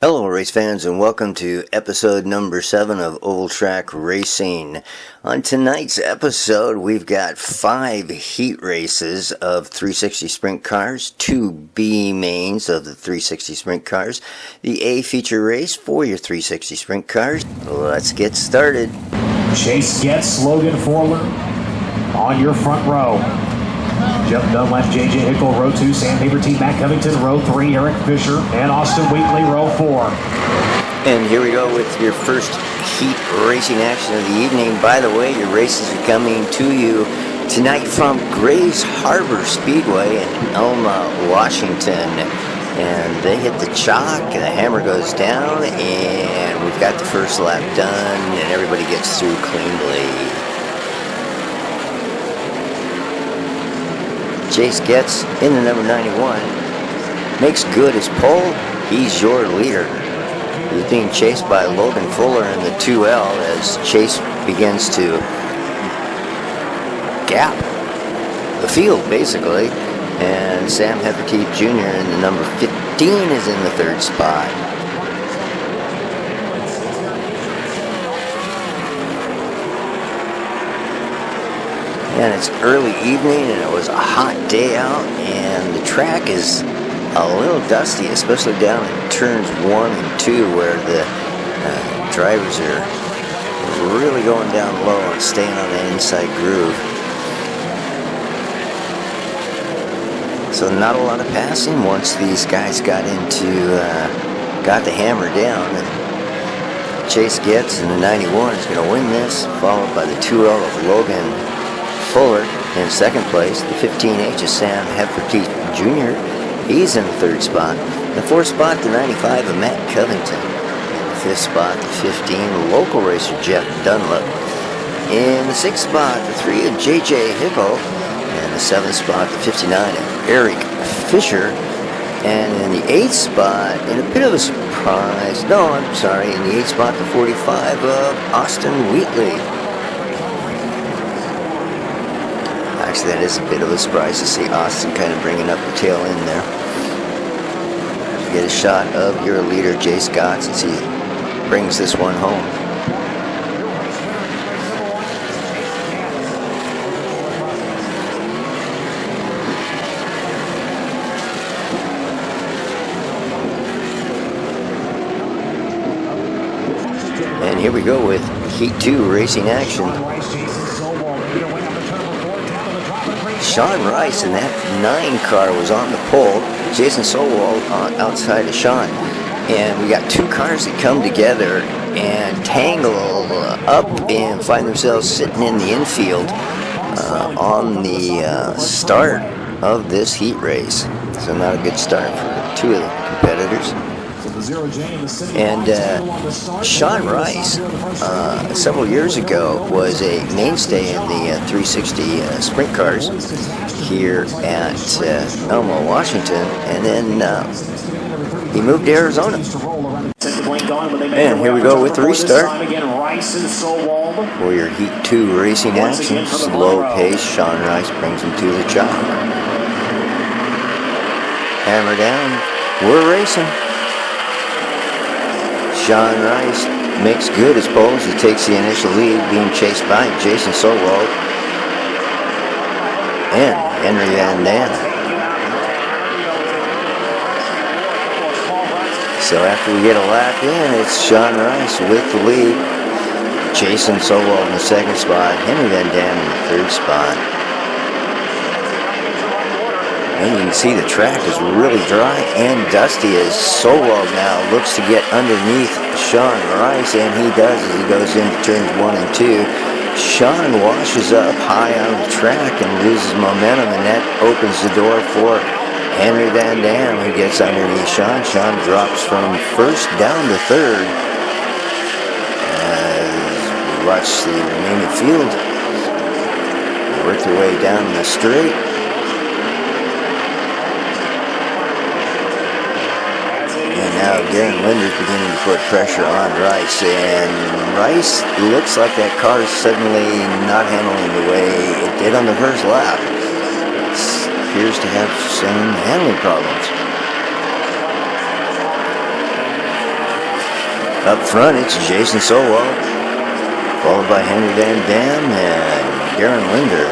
Hello race fans, and welcome to episode number 7 of Oval Track Racing. On tonight's episode we've got 5 heat races of 360 sprint cars, 2 B mains of the 360 sprint cars, the A feature race for your 360 sprint cars. Let's get started. Chase Getz, Logan Forler on your front row. Jeff Dunlap, J.J. Hickle, row 2, Sandpaper Team, Matt Covington, row 3, Eric Fisher, and Austin Wheatley, row 4. And here we go with your first heat racing action of the evening. By the way, your races are coming to you tonight from Grays Harbor Speedway in Elma, Washington. And they hit the chalk, and the hammer goes down, and we've got the first lap done, and everybody gets through cleanly. Chase Getz in the number 91 makes good his pole. He's your leader. He's being chased by Logan Fuller in the 2L as Chase begins to gap the field basically, and Sam Hefferteeth Jr. in the number 15 is in the 3rd spot. And it's early evening, and it was a hot day out, and the track is a little dusty, especially down in turns 1 and 2 where the drivers are really going down low and staying on the inside groove. So not a lot of passing once these guys got the hammer down. And Chase Getz in the 91 is going to win this, followed by the 2L of Logan Fuller in 2nd place. The 15H is Sam Hefferteeth Jr. He's in the 3rd spot. The 4th spot, the 95 of Matt Covington. In the 5th spot, the 15 local racer Jeff Dunlap. In the 6th spot, the 3 of J.J. Hickle. And the 7th spot, the 59 of Eric Fisher. And in the 8th spot, in a bit of a surprise, in the 8th spot, the 45 of Austin Wheatley. Actually, that is a bit of a surprise to see Austin kind of bringing up the tail end there. You get a shot of your leader, Chase Getz, as he brings this one home. And here we go with Heat 2 racing action. Sean Rice in that 9 car was on the pole. Jason Sowald outside of Sean. And we got 2 cars that come together and tangle up and find themselves sitting in the infield on the start of this heat race. So not a good start for 2 of the competitors. And Sean Rice, several years ago, was a mainstay in the 360 sprint cars here at Elma, Washington, and then he moved to Arizona. And here we go with the restart for your Heat 2 racing action. Slow pace, Sean Rice brings him to the chop. Hammer down, we're racing. Sean Rice makes good his pole as he takes the initial lead, being chased by Jason Sowald and Henry Van Dam. So after we get a lap in, it's Sean Rice with the lead, Jason Sowald in the 2nd spot, Henry Van Dam in the 3rd spot. And you can see the track is really dry and dusty as Sowald now looks to get underneath Sean Rice, and he does as he goes into turns 1 and 2. Sean washes up high on the track and loses momentum, and that opens the door for Henry Van Dam, who gets underneath Sean. Sean drops from 1st down to 3rd as we watch the remaining field work their way down the straight. Now Darren Linder's beginning to put pressure on Rice, and Rice looks like that car is suddenly not handling the way it did on the first lap. It appears to have some handling problems. Up front, it's Jason Sowell, followed by Henry Van Dam and Garen Linder.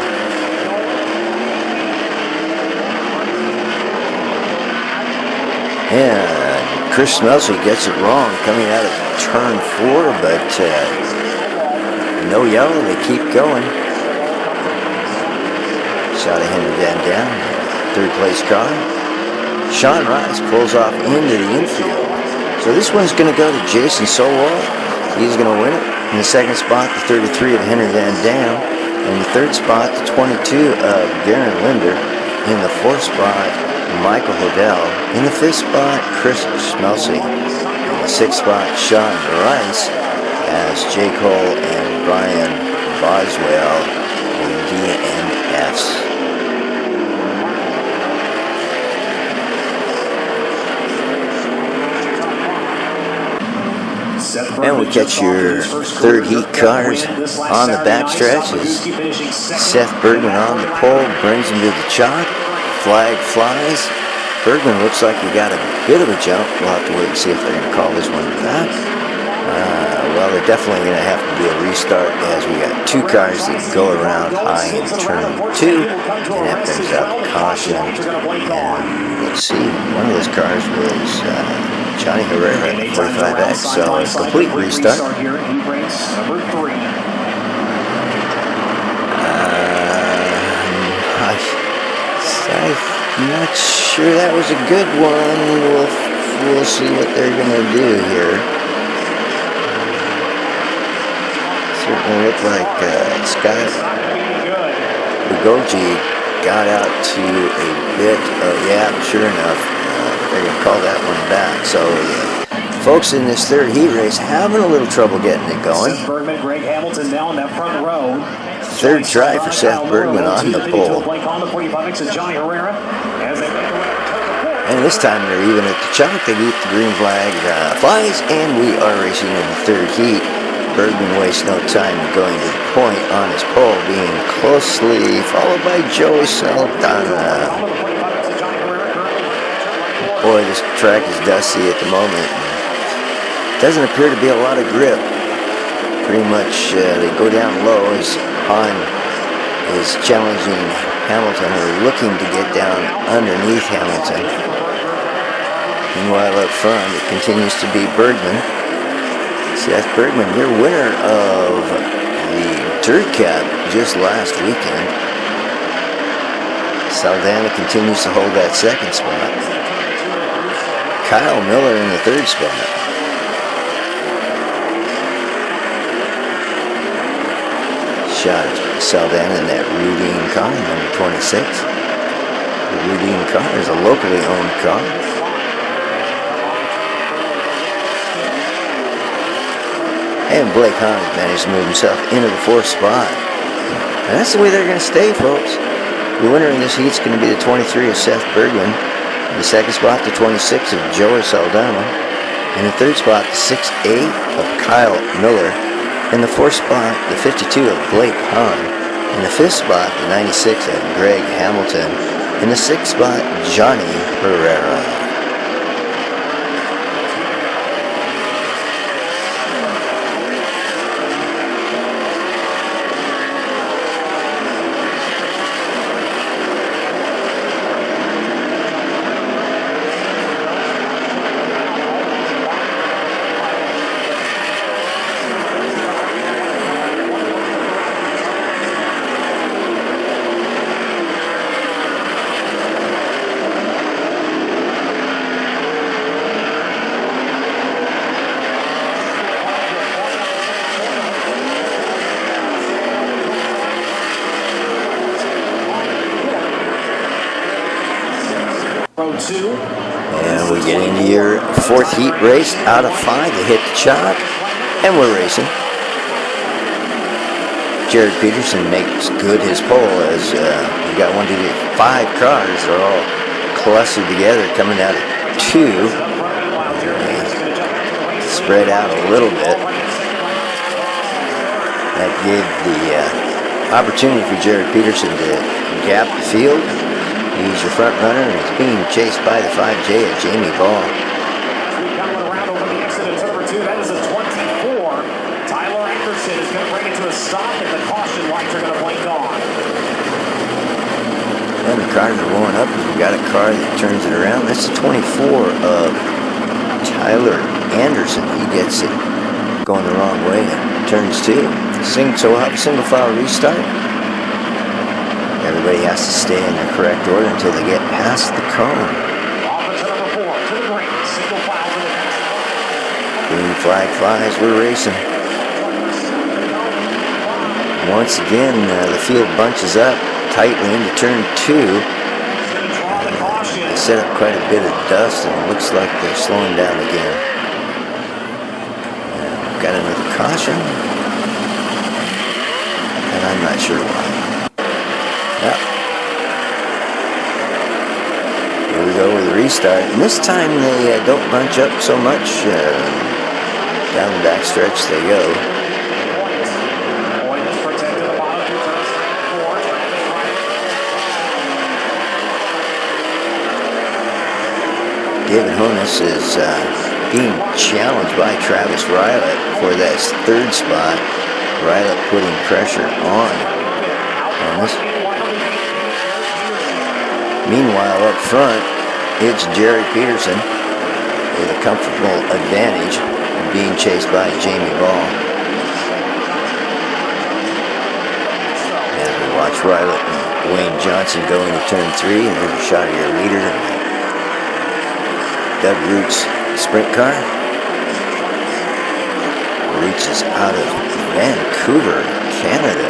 And Chris Smelsey gets it wrong coming out of turn 4, but no yellow, they keep going. Shot of Henry Van Dam, third place car. Sean Rice pulls off into the infield. So this one's going to go to Jason Sowell. He's going to win it. In the second spot, the 33 of Henry Van Dam. In the third spot, the 22 of Garen Linder. In the fourth spot, Michael Hodel. In the fifth spot, Chris Smelsey. In the sixth spot, Sean Rice, as Jake Hull and Brian Boswell in DNFs. And we catch your third heat cars on the backstretch as Seth Bergman on the pole brings him to the chalk. Flag flies. Bergman looks like he got a bit of a jump. We'll have to wait and see if they're going to call this one back. Well, they're definitely going to have to do a restart as we got two cars that go around high in turn 2, and that brings up caution. And let's see, one of those cars was Johnny Herrera in the 45X, so a complete restart. I'm not sure that was a good one. We'll see what they're going to do here. Certainly looked like Scott Bugoji got out to a bit of, yeah, sure enough, they're going to call that one back. So, folks in this third heat race having a little trouble getting it going. Seth Bergman, Greg Hamilton now in that front row. Third try for Seth Bergman on the pole. And this time they're even at the chalk. They get the green flag flies, and we are racing in the third heat. Bergman wastes no time going to the point on his pole, being closely followed by Joey Saldana. Boy, this track is dusty at the moment. Doesn't appear to be a lot of grip. Pretty much they go down low as Han is challenging Hamilton, or looking to get down underneath Hamilton. Meanwhile, up front, it continues to be Bergman. Seth Bergman, your winner of the Dirt Cup just last weekend. Saldana continues to hold that second spot. Kyle Miller in the third spot. Shot Saldana in that Rudine car, number 26. The Rudine car is a locally owned car. And Blake Hahn has managed to move himself into the fourth spot. And that's the way they're going to stay, folks. The winner in this heat is going to be the 23 of Seth Bergman. In the second spot, the 26 of Joey Saldana. In the third spot, the 6'8 of Kyle Miller. In the fourth spot, the 52 of Blake Hahn. In the fifth spot, the 96 of Greg Hamilton. In the sixth spot, Johnny Herrera. And we get into your fourth heat race out of 5 to hit the chalk, and we're racing. Jared Peterson makes good his pole as we got 1, 2, 3, 5 cars. They're all clustered together coming out at 2. Spread out a little bit. That gave the opportunity for Jared Peterson to gap the field. He's your front runner, and he's being chased by the 5J of Jamie Ball. cars are blowing up. We got a car that turns it around. That's the 24 of Tyler Anderson. He gets it going the wrong way and turns two. So we'll have a single file restart. Everybody has to stay in the correct order until they get past the cone. Green flag flies. We're racing. Once again, the field bunches up tightly into turn two. They set up quite a bit of dust, and it looks like they're slowing down again. We've got another caution, and I'm not sure why. Yep. Here we go with the restart. And this time they don't bunch up so much. Down the back stretch they go. David Honus is being challenged by Travis Rylett for that third spot. Rylett putting pressure on Honus. Meanwhile, up front, it's Jerry Peterson with a comfortable advantage, being chased by Jamie Ball. As we watch Rylett and Wayne Johnson go into turn three, and there's a shot of your leader, Doug Root's sprint car. Reaches out of Vancouver, Canada.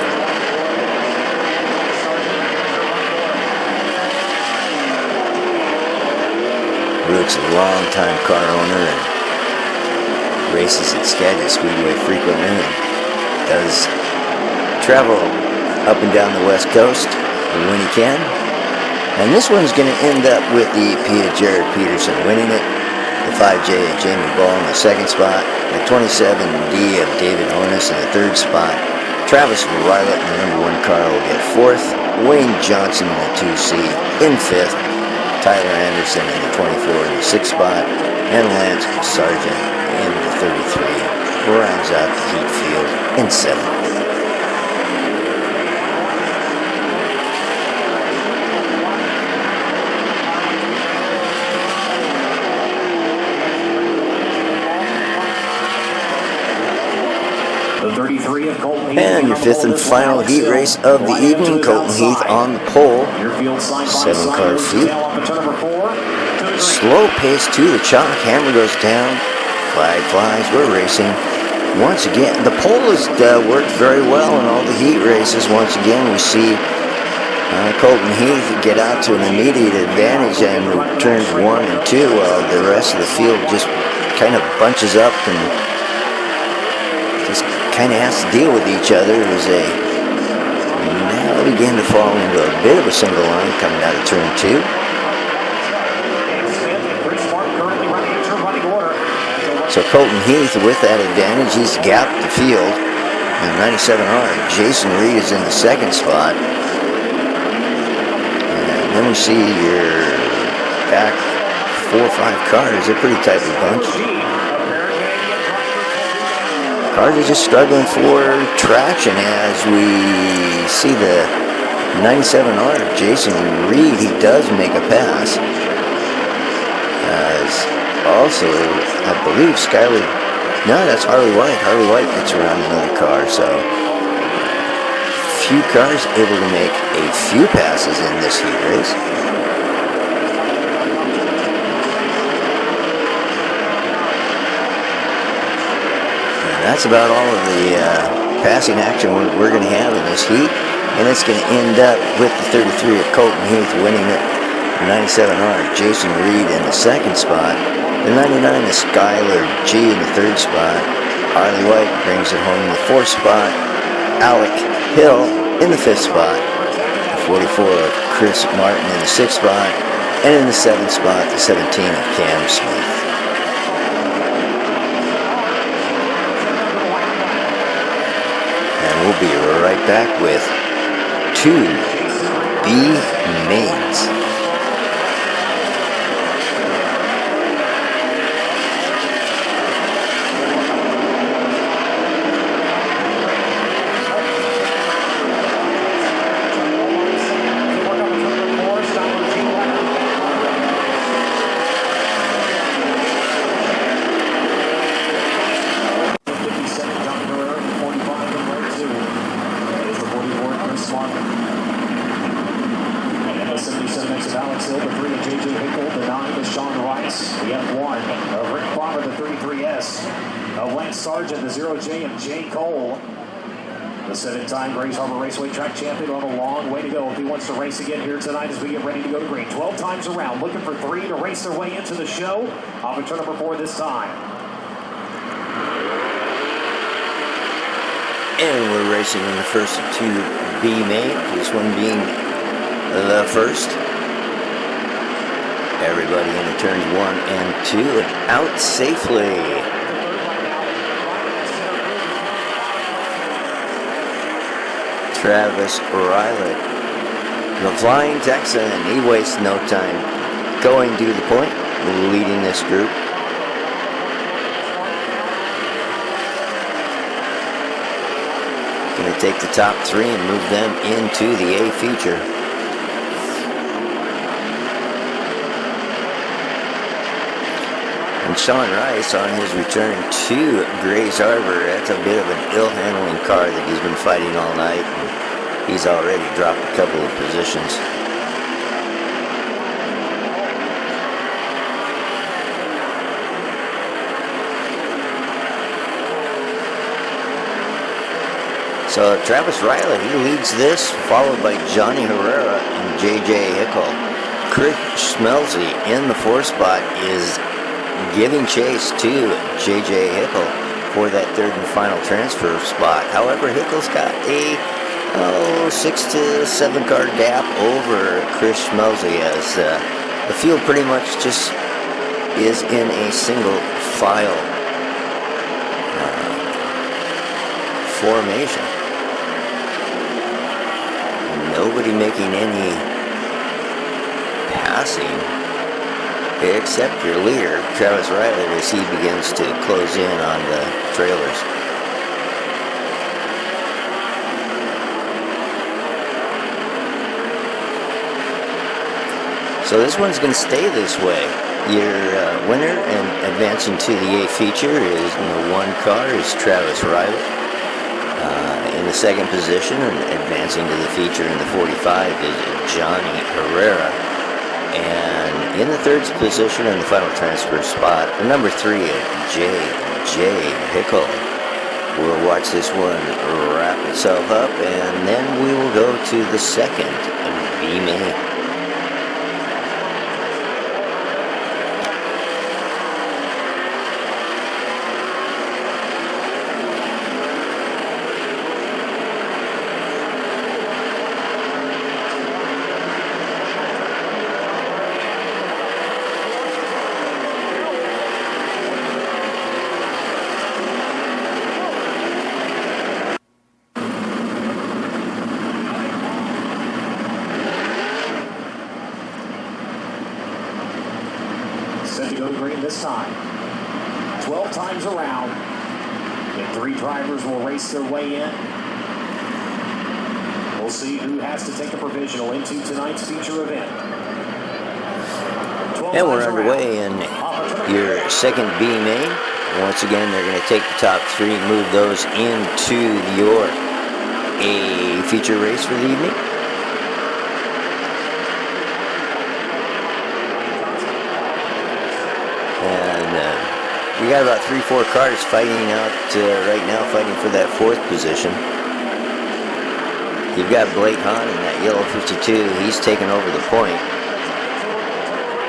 Root's a long-time car owner and races at Skagit Speedway frequently and does travel up and down the West Coast when he can. And this one's going to end up with the EP of Jared Peterson winning it, the 5J of Jamie Ball in the second spot, the 27D of David Honus in the third spot. Travis Rylett in the number one car will get fourth, Wayne Johnson in the 2C in fifth, Tyler Anderson in the 24 in the sixth spot, and Lance Sargent in the 33 rounds out the heat field in seventh. And your fifth and final heat race of the evening, Colton Heath on the pole, 7-car field. Slow pace to the chalk, hammer goes down, flag flies, we're racing. Once again, the pole has worked very well in all the heat races. Once again, we see Colton Heath get out to an immediate advantage in turns 1 and 2, while the rest of the field just kind of bunches up and just kind of has to deal with each other as they now begin to fall into a bit of a single line coming out of turn 2. So Colton Heath with that advantage, he's gapped the field. And 97R, Jason Reed is in the second spot. And then we see your back 4 or 5 cars, they're pretty tightly bunched. Cars are just struggling for traction as we see the 97R Jason Reed. He does make a pass. As also, I believe Skyler, no, that's Harley White. Harley White gets around another car, so few cars able to make a few passes in this heat race. That's about all of the passing action we're going to have in this heat, and it's going to end up with the 33 of Colton Heath winning it, the 97R Jason Reed in the second spot, the 99 of Skyler G in the third spot, Harley White brings it home in the fourth spot, Alec Hill in the fifth spot, the 44 of Chris Martin in the sixth spot, and in the seventh spot, the 17 of Cam Smith. We'll be right back with 2B mains. 3S of Lance Sargent, the 0J of Jay Cole. The 7-time Grays Harbor Raceway track champion will have a long way to go if he wants to race again here tonight as we get ready to go to green. 12 times around, looking for 3 to race their way into the show. Off of turn number 4 this time. And we're racing in the first of 2 B main, this one being the first. Everybody into turns 1 and 2 and out safely. Travis Riley, the Flying Texan, he wastes no time going to the point, leading this group. Going to take the top 3 and move them into the A feature. And Sean Rice on his return to Grays Harbor. That's a bit of an ill-handling car that he's been fighting all night. And he's already dropped a couple of positions. So Travis Riley, he leads this, followed by Johnny Herrera and JJ Hickel. Chris Schmelzy in the 4th spot is giving chase to JJ Hickel for that 3rd and final transfer spot. However, Hickel's got a 6 to 7 car gap over Chris Schmelzy as the field pretty much just is in a single file formation. Nobody making any passing except your leader, Travis Riley, as he begins to close in on the trailers. So this one's going to stay this way. Your winner and advancing to the A feature is in the 1 car is Travis Riley. In the 2nd position and advancing to the feature in the 45 is Johnny Herrera. And in the 3rd position in the final transfer spot, the number 3, J.J. Hickel. We'll watch this one wrap itself up, and then we will go to the 2nd B main. Set to go to green this time. 12 times around. And 3 drivers will race their way in. We'll see who has to take a provisional into tonight's feature event. And we're underway in your 2nd B main. Once again, they're going to take the top 3 and move those into your A feature race for the evening. We got about 3-4 cars fighting out right now, fighting for that 4th position. You've got Blake Hahn in that yellow 52. He's taken over the point,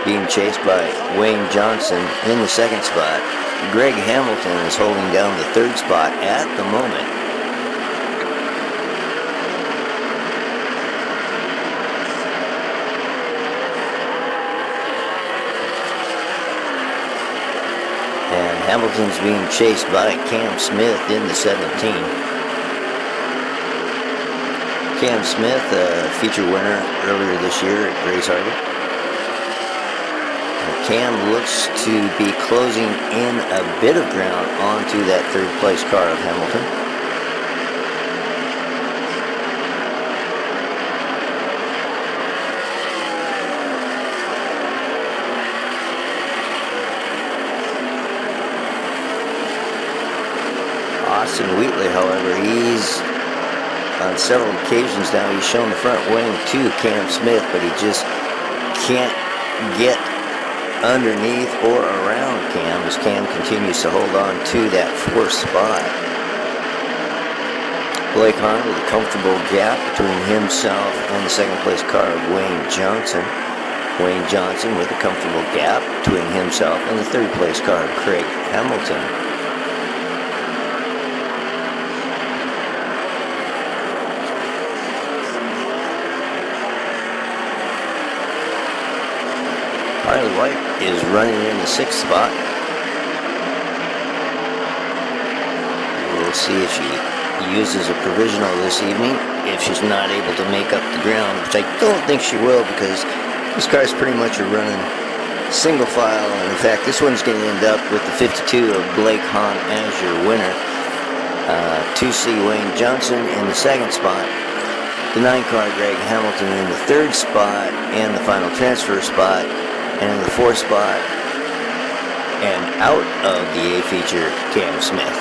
being chased by Wayne Johnson in the 2nd spot. Greg Hamilton is holding down the 3rd spot at the moment. Hamilton's being chased by Cam Smith in the 17. Cam Smith, a feature winner earlier this year at Grays Harbor. Cam looks to be closing in a bit of ground onto that 3rd place car of Hamilton. Austin Wheatley, however, he's on several occasions now, he's shown the front wing to Cam Smith, but he just can't get underneath or around Cam as Cam continues to hold on to that 4th spot. Blake Hahn with a comfortable gap between himself and the 2nd place car of Wayne Johnson. Wayne Johnson with a comfortable gap between himself and the 3rd place car of Craig Hamilton. Harley White is running in the 6th spot. We'll see if she uses a provisional this evening, if she's not able to make up the ground, which I don't think she will, because these cars pretty much are running single file, and in fact this one's going to end up with the 52 of Blake Hahn as your winner. 2C Wayne Johnson in the 2nd spot, the 9 car Greg Hamilton in the 3rd spot, and the final transfer spot, and in the 4th spot, and out of the A feature, Cam Smith.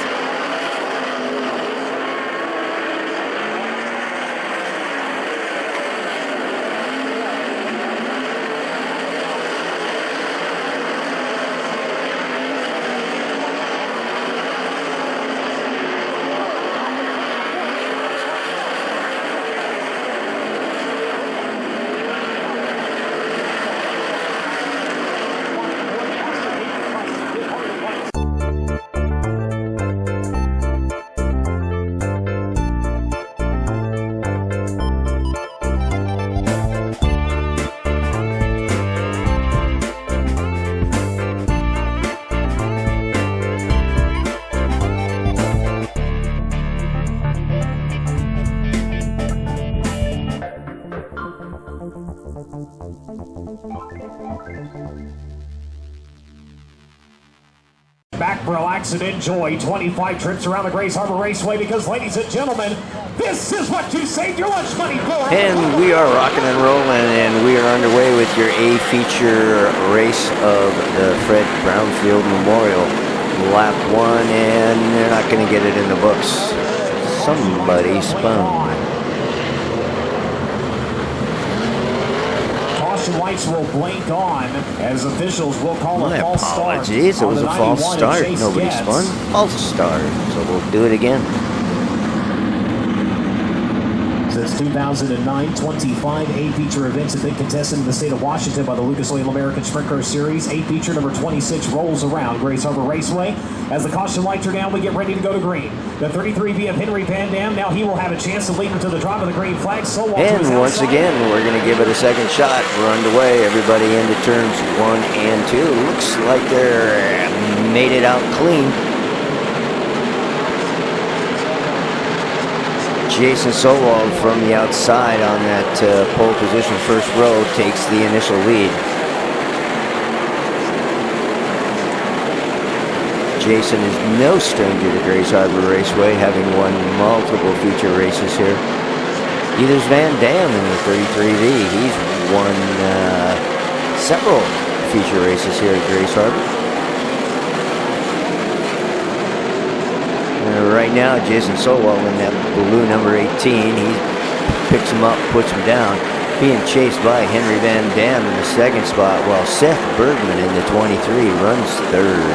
Back, relax, and enjoy 25 trips around the Grays Harbor Raceway, because, ladies and gentlemen, this is what you saved your lunch money for. And we are rocking and rolling, and we are underway with your A feature race of the Fred Brownfield Memorial. Lap 1, and they're not going to get it in the books. Somebody spun. Lights will blink on as officials will call a false start. Apologies, it was a false start. Nobody spun. False start. So we'll do it again. Since 2009, 25 A-feature events have been contested in the state of Washington by the Lucas Oil American Sprint Car Series. A-feature number 26 rolls around Grays Harbor Raceway. As the caution lights are down, we get ready to go to green. The 33B of Henry Van Dam, now he will have a chance to lead into the drop of the green flag. So and once again, we're going to give it a second shot. We're underway. Everybody into turns 1 and 2. Looks like they're made it out clean. Jason Sowald from the outside on that pole position, first row, takes the initial lead. Jason is no stranger to Grays Harbor Raceway, having won multiple feature races here. Either's Van Dam in the 33V. He's won several feature races here at Grays Harbor. Right now, Jason Sowald in that blue number 18. He picks him up, puts him down, being chased by Henry Van Dam in the 2nd spot, while Seth Bergman in the 23 runs 3rd.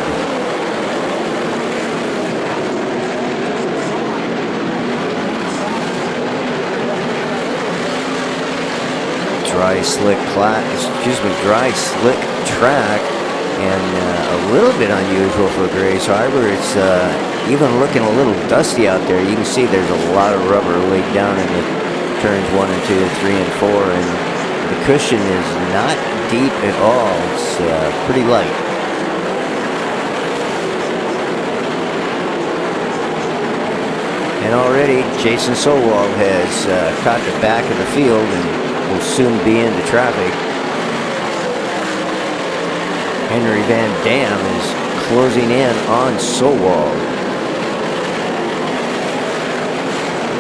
Dry slick track, and a little bit unusual for Grays Harbor. It's even looking a little dusty out there. You can see there's a lot of rubber laid down in the turns 1 and 2, 3 and 4, and the cushion is not deep at all. It's pretty light. And already Jason Sowald has caught the back of the field and will soon be into traffic. Henry Van Dam is closing in on Sowald.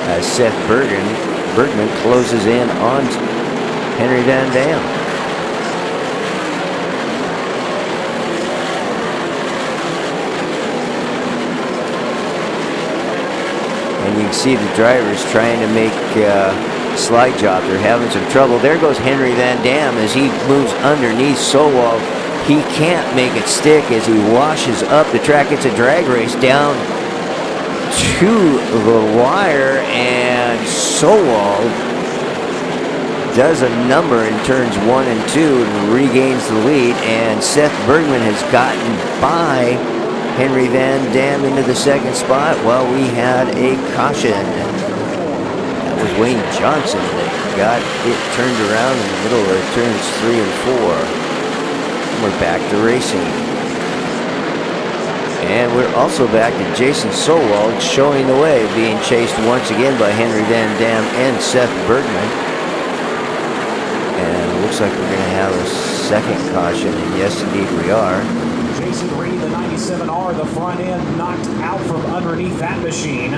As Seth Bergman closes in on Henry Van Dam. And you can see the drivers trying to make a slide job. They're having some trouble. There goes Henry Van Dam as he moves underneath Sowald. he can't make it stick as he washes up the track. It's a drag race down to the wire, and Sowald does a number in turns 1 and 2 and regains the lead, and Seth Bergman has gotten by Henry Van Dam into the second spot. Well, we had a caution. That was Wayne Johnson that got it turned around in the middle of turns 3 and 4. We're back to racing. And we're also back to Jason Sowald showing the way, being chased once again by Henry Van Dam and Seth Bergman. And it looks like we're going to have a second caution, and yes, indeed we are. Jason Reed, the 97R, the front end knocked out from underneath that machine.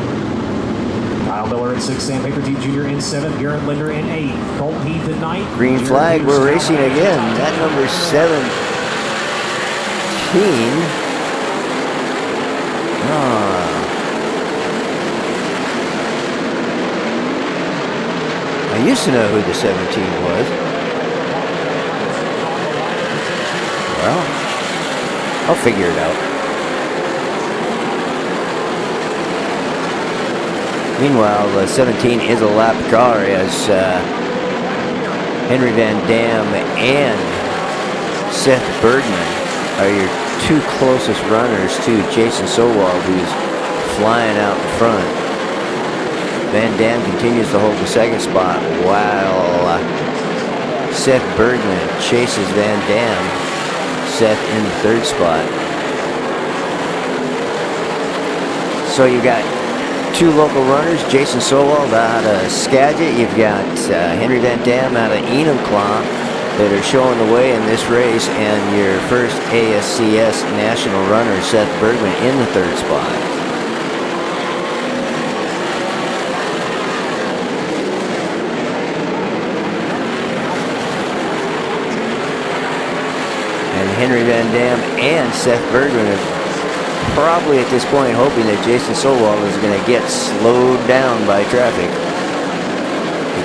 Kyle Miller in 6th, Sam Hickerty Jr. in 7th, Garrett Linder in 8th, Colton Heath in 9th. Green flag, we're racing again. That number 17. I used to know who the 17 was. Well, I'll figure it out. Meanwhile, the 17 is a lap car as Henry Van Dam and Seth Bergman are your two closest runners to Jason Sowald, who's flying out in front. Van Dam continues to hold the second spot while Seth Bergman chases Van Dam. Seth in the third spot. So you got two local runners, Jason Sowald out of Skagit. You've got Henry Van Dam out of Enumclaw that are showing the way in this race, and your first ASCS national runner, Seth Bergman, in the third spot. And Henry Van Dam and Seth Bergman are probably at this point hoping that Jason Sowald is going to get slowed down by traffic,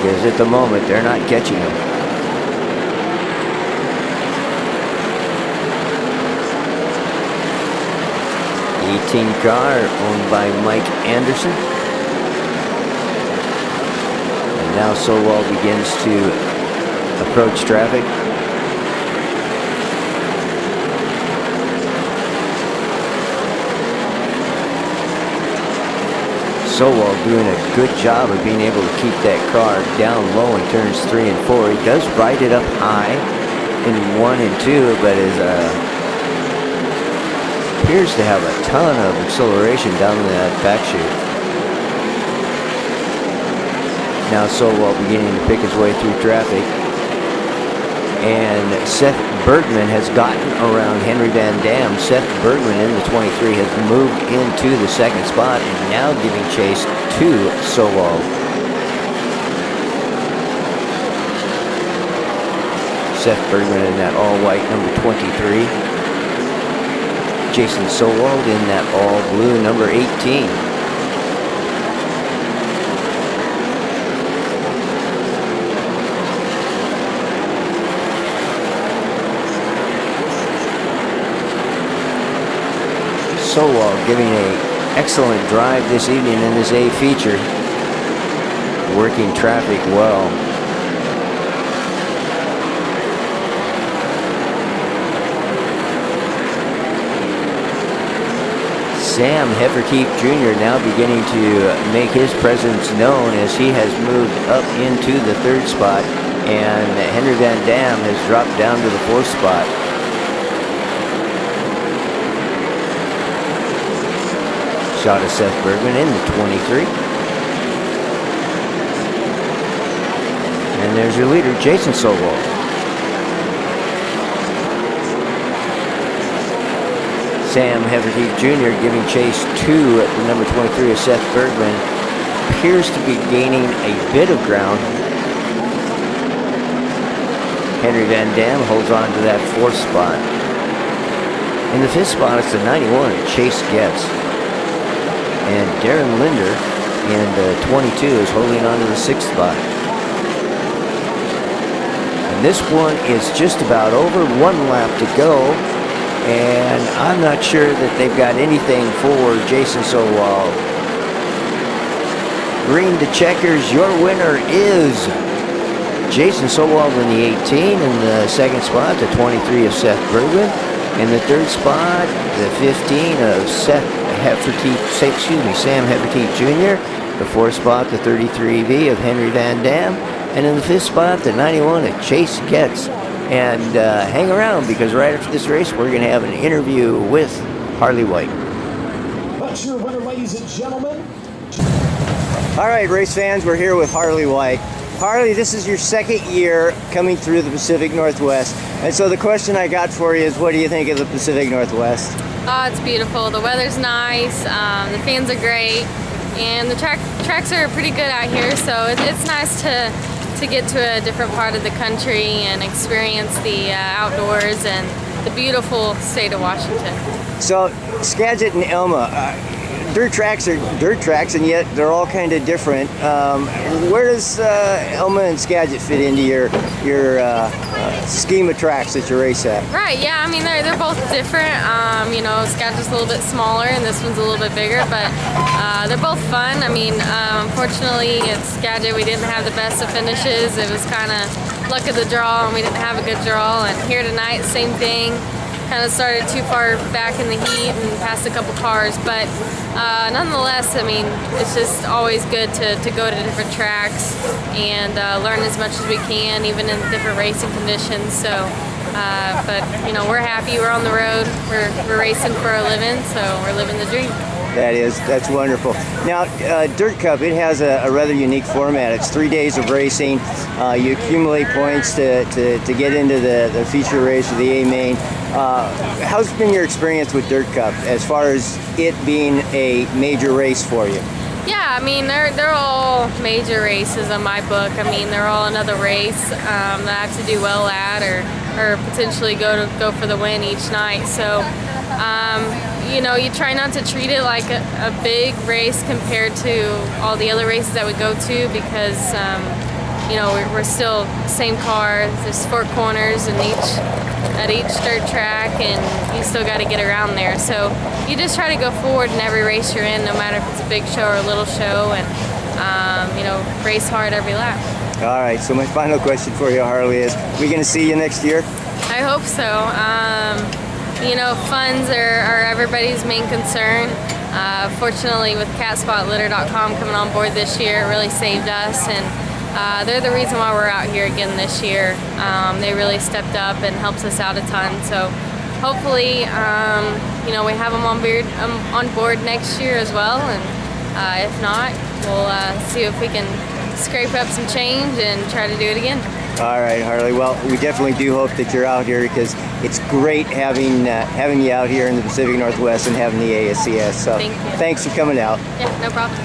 because at the moment they're not catching him. Car owned by Mike Anderson. And now Sowald begins to approach traffic. Sowald doing a good job of being able to keep that car down low in turns 3 and 4. He does ride it up high in 1 and 2, but is appears to have a ton of acceleration down in that back chute. Now Sowald beginning to pick his way through traffic. And Seth Bergman has gotten around Henry Van Dam. Seth Bergman in the 23 has moved into the second spot and now giving chase to Sowald. Seth Bergman in that all-white number 23. Jason Sowald in that all-blue number 18. Sowald giving an excellent drive this evening in this A feature, working traffic well. Sam Hefferteef Jr. now beginning to make his presence known as he has moved up into the third spot, and Henry Van Dam has dropped down to the fourth spot. Shot of Seth Bergman in the 23. And there's your leader, Jason Sowald. Sam Hefferteef Jr. giving chase to the number 23 of Seth Bergman. Appears to be gaining a bit of ground. Henry Van Dam holds on to that fourth spot. In the fifth spot, it's the 91 Chase Getz. And Darren Linder in the 22 is holding on to the sixth spot. And This one is just about over, 1 lap to go, and I'm not sure that they've got anything for Jason Sowell. Green to checkers, your winner is Jason Sowell in the 18. In the second spot, the 23 of Seth Bergman. In the third spot, the 15 of Sam Hefferteep Jr. The fourth spot, the 33V of Henry Van Dam. And in the fifth spot, the 91 of Chase Getz. And hang around, because right after this race, we're going to have an interview with Harley White. But your winner, ladies and gentlemen. All right, race fans, we're here with Harley White. Harley, this is your second year coming through the Pacific Northwest. And so the question I got for you is, what do you think of the Pacific Northwest? Oh, it's beautiful. The weather's nice. The fans are great. And the tracks are pretty good out here. So it's nice to get to a different part of the country and experience the outdoors and the beautiful state of Washington. So Skagit and Elma, dirt tracks are dirt tracks, and yet they're all kind of different. Where does Elma and Skagit fit into your scheme of tracks that you race at? Right, yeah, I mean, they're both different. You know, Skagit's a little bit smaller and this one's a little bit bigger, but they're both fun. I mean, unfortunately at Skagit we didn't have the best of finishes. It was kind of luck of the draw, and we didn't have a good draw. And here tonight, same thing. Kind of started too far back in the heat and passed a couple cars, but nonetheless, I mean, it's just always good to go to different tracks and learn as much as we can, even in different racing conditions. So, but you know, we're happy. We're on the road. We're racing for a living, so we're living the dream. That's wonderful. Now, Dirt Cup, it has a rather unique format. It's 3 days of racing. You accumulate points to get into the feature race or the A main. How's been your experience with Dirt Cup as far as it being a major race for you? Yeah, I mean, they're all major races in my book. I mean, they're all another race that I have to do well at, or potentially go for the win each night. So, you know, you try not to treat it like a big race compared to all the other races that we go to, because you know, we're still same car. There's 4 corners at each dirt track, and you still got to get around there. So you just try to go forward in every race you're in, no matter if it's a big show or a little show, and you know, race hard every lap. All right. So my final question for you, Harley, is: we going to see you next year? I hope so. You know, funds are everybody's main concern. Fortunately, with CatSpotLitter.com coming on board this year, it really saved us, and they're the reason why we're out here again this year. They really stepped up and helped us out a ton. So hopefully, you know, we have them on board next year as well. And if not, we'll see if we can scrape up some change and try to do it again. All right, Harley. Well, we definitely do hope that you're out here, because it's great having you out here in the Pacific Northwest and having the ASCS. So Thank you. Thanks for coming out. Yeah, no problem.